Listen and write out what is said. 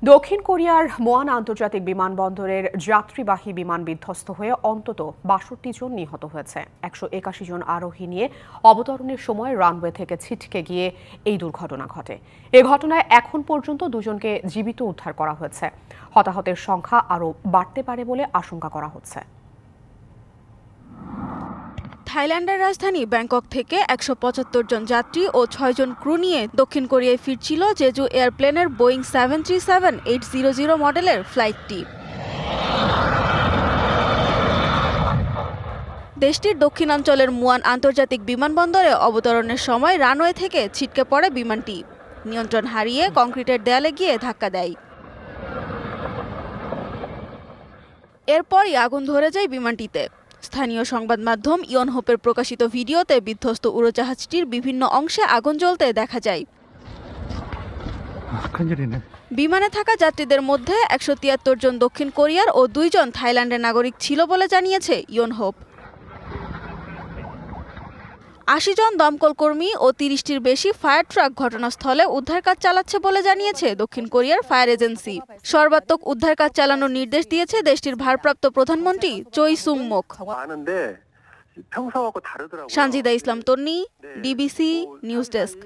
দক্ষিণ কোরিয়ার মোয়ান আন্তর্জাতিক বিমানবন্দরের যাত্রীবাহী বিমান বিধ্বস্ত হয়ে অন্তত ৬২ জন নিহত হয়েছে। ১৮১ জন আরোহী নিয়ে অবতরণের সময় রানওয়ে থেকে ছিটকে গিয়ে এই দুর্ঘটনা ঘটে। এ ঘটনায় এখন পর্যন্ত দুজনকে জীবিত উদ্ধার করা হয়েছে। হতাহতের সংখ্যা আরও বাড়তে পারে বলে আশঙ্কা করা হচ্ছে। থাইল্যান্ডের রাজধানী ব্যাংকক থেকে ১৭৫ জন যাত্রী ও ৬ জন ক্রু নিয়ে দক্ষিণ কোরিয়ায় ফিরছিল জেজু এয়ারপ্লেনের বোয়িং 737-800 মডেলের ফ্লাইটটি। দেশটির দক্ষিণাঞ্চলের মুয়ান আন্তর্জাতিক বিমানবন্দরে অবতরণের সময় রানওয়ে থেকে ছিটকে পড়ে বিমানটি। নিয়ন্ত্রণ হারিয়ে কংক্রিটের দেয়ালে গিয়ে ধাক্কা দেয়। এরপরই আগুন ধরে যায় বিমানটিতে। স্থানীয় সংবাদ মাধ্যম ইয়নহোপের প্রকাশিত ভিডিওতে বিধ্বস্ত উড়োজাহাজটির বিভিন্ন অংশে আগুন জ্বলতে দেখা যায়। বিমানে থাকা যাত্রীদের মধ্যে ১৭৩ জন দক্ষিণ কোরিয়ার ও ২ জন থাইল্যান্ডের নাগরিক ছিল বলে জানিয়েছে ইয়নহোপ। ৮০ জন দমকল কর্মী ও ৩০টির বেশি ফায়ার ট্রাক ঘটনাস্থলে উদ্ধার কাজ চালাচ্ছে বলে জানিয়েছে দক্ষিণ কোরিয়ার ফায়ার এজেন্সি। সর্বাত্মক উদ্ধার কাজ চালানোর নির্দেশ দিয়েছে দেশটির ভারপ্রাপ্ত প্রধানমন্ত্রী চoi sung-mok। সানজিদা ইসলাম তন্নি, ডিবিসি নিউজ ডেস্ক।